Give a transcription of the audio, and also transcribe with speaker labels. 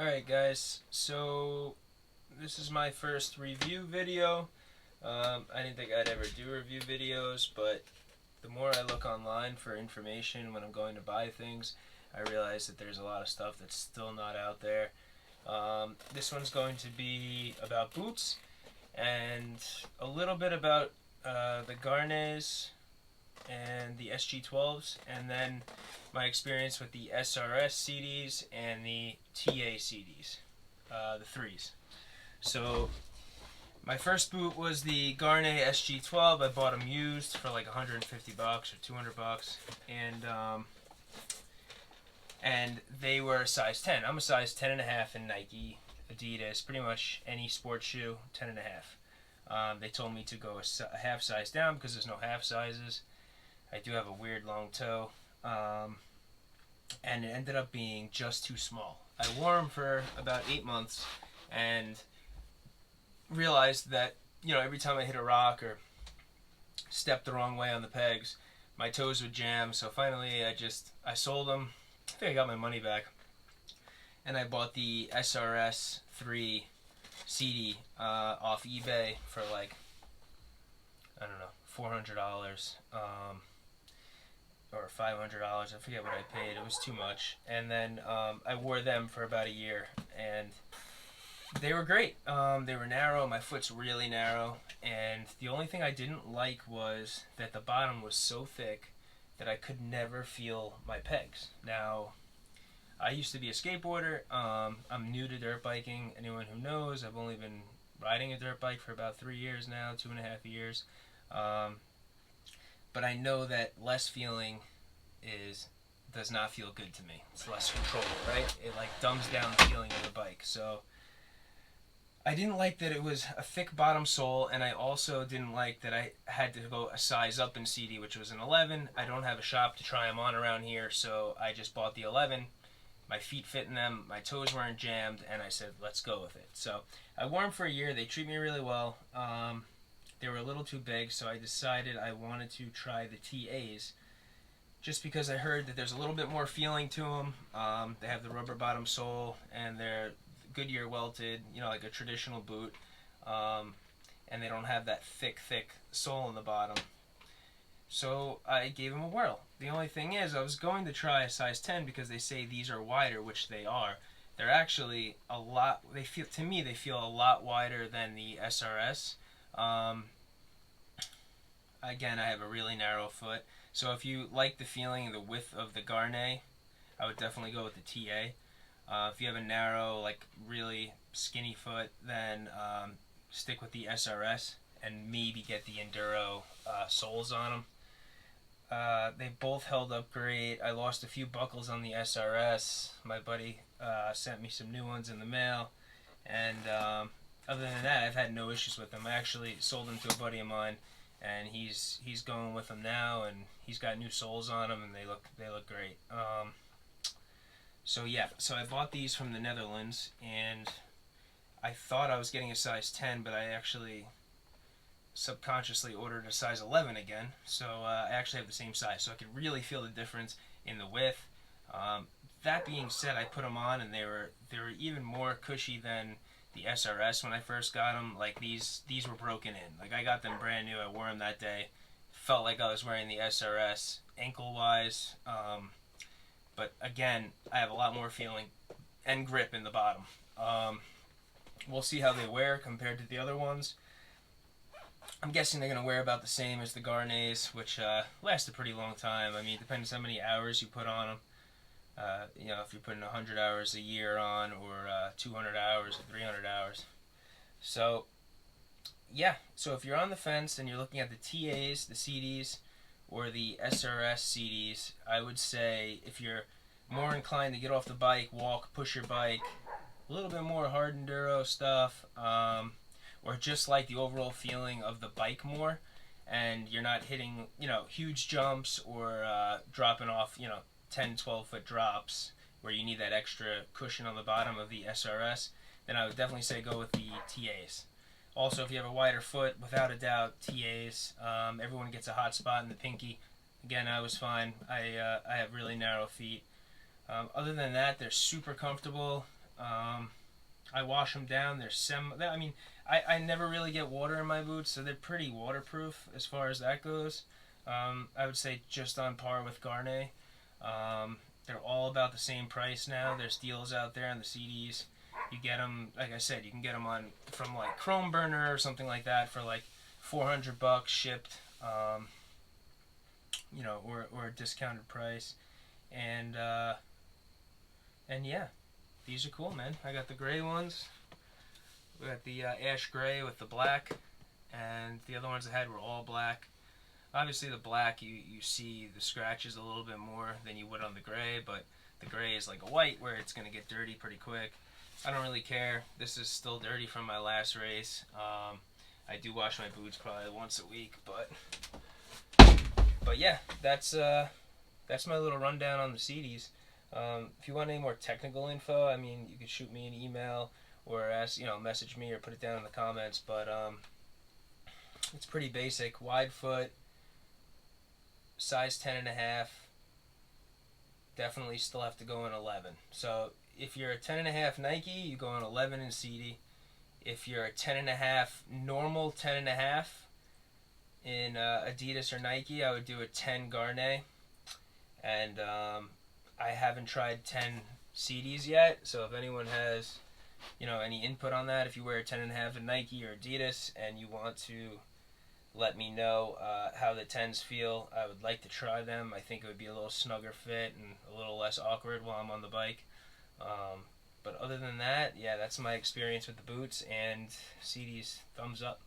Speaker 1: Alright guys, so this is my first review video. I didn't think I'd ever do review videos, but the more I look online for information when I'm going to buy things, I realize that there's a lot of stuff that's still not out there. This one's going to be about boots and a little bit about the GAERNEs and the SG12s, and then my experience with the SRS CDs and the TA CDs, the threes. So my first boot was the GAERNE SG12. I bought them used for like 150 bucks or 200 bucks, and they were a size 10. I'm a size 10 and a half in Nike, Adidas, pretty much any sports shoe, 10 and a half. They told me to go a half size down because there's no half sizes. I do have a weird long toe, and it ended up being just too small. I wore them for about 8 months and realized that, every time I hit a rock or stepped the wrong way on the pegs, my toes would jam. So finally I sold them. I think I got my money back, and I bought the SRS 3 CD off eBay for like, I don't know, $400. Or $500. I forget what I paid. It was too much. And then I wore them for about a year, and they were great. They were narrow. My foot's really narrow, and the only thing I didn't like was that the bottom was so thick that I could never feel my pegs. Now, I used to be a skateboarder. I'm new to dirt biking. Anyone who knows, I've only been riding a dirt bike for about 3 years now, 2.5 years. But I know that less feeling does not feel good to me. It's less control, right? It like dumbs down the feeling of the bike. So I didn't like that it was a thick bottom sole, and I also didn't like that I had to go a size up in CD, which was an 11. I don't have a shop to try them on around here, so I just bought the 11. My feet fit in them, my toes weren't jammed, and I said, let's go with it. So I wore them for a year. They treat me really well. They were a little too big, so I decided I wanted to try the TAs, just because I heard that there's a little bit more feeling to them. They have the rubber bottom sole, and they're Goodyear welted, like a traditional boot, and they don't have that thick sole in the bottom. So I gave them a whirl. The only thing is, I was going to try a size 10 because they say these are wider, which they are. They're actually a lot. To me, they feel a lot wider than the SRS. Again, I have a really narrow foot, so if you like the feeling and the width of the GAERNE, I would definitely go with the TA. If you have a narrow, like really skinny foot, then stick with the SRS and maybe get the Enduro soles on them. They both held up great. I lost a few buckles on the SRS. My buddy sent me some new ones in the mail, and other than that, I've had no issues with them. I actually sold them to a buddy of mine, and he's going with them now, and he's got new soles on them, and they look great. So I bought these from the Netherlands, and I thought I was getting a size 10, but I actually subconsciously ordered a size 11 again, so I actually have the same size, so I could really feel the difference in the width. That being said, I put them on, and they were even more cushy than the SRS when I first got them. Like these were broken in. Like I got them brand new. I wore them that day. Felt like I was wearing the SRS ankle wise. But again, I have a lot more feeling and grip in the bottom. We'll see how they wear compared to the other ones. I'm guessing they're going to wear about the same as the GAERNEs, which last a pretty long time. I mean, it depends how many hours you put on them. If you're putting 100 hours a year on, or 200 hours or 300 hours. So if you're on the fence and you're looking at the TAs, the CDs, or the SRS CDs, I would say if you're more inclined to get off the bike, walk, push your bike, a little bit more hard enduro stuff, or just like the overall feeling of the bike more, and you're not hitting, huge jumps or dropping off, 10, 12-foot drops where you need that extra cushion on the bottom of the SRS, then I would definitely say go with the TAs. Also, if you have a wider foot, without a doubt, TAs. Everyone gets a hot spot in the pinky. Again, I was fine. I have really narrow feet. Other than that, they're super comfortable. I wash them down. I mean, I never really get water in my boots, so they're pretty waterproof as far as that goes. I would say just on par with GAERNE. They're all about the same price now. There's deals out there on the CDs. You get them, like I said, you can get them from like Chrome Burner or something like that for like $400 shipped, or a discounted price, and yeah, these are cool, man. I got the gray ones. We got the ash gray with the black, and the other ones I had were all black. Obviously, the black, you see the scratches a little bit more than you would on the gray, but the gray is like a white where it's going to get dirty pretty quick. I don't really care. This is still dirty from my last race. I do wash my boots probably once a week, but yeah, that's my little rundown on the CDs. If you want any more technical info, I mean, you could shoot me an email or message me or put it down in the comments. But it's pretty basic. Wide foot, size 10.5. Definitely still have to go in 11. So if you're a 10.5 Nike, you go in 11 in CD. If you're a 10.5 normal 10.5 in Adidas or Nike, I would do a 10 GAERNE. And I haven't tried 10 CDs yet, so if anyone has any input on that, if you wear a 10.5 in Nike or Adidas and you want to let me know how the 10s feel, I would like to try them. I think it would be a little snugger fit and a little less awkward while I'm on the bike. But other than that, yeah, that's my experience with the boots, and CDs, thumbs up.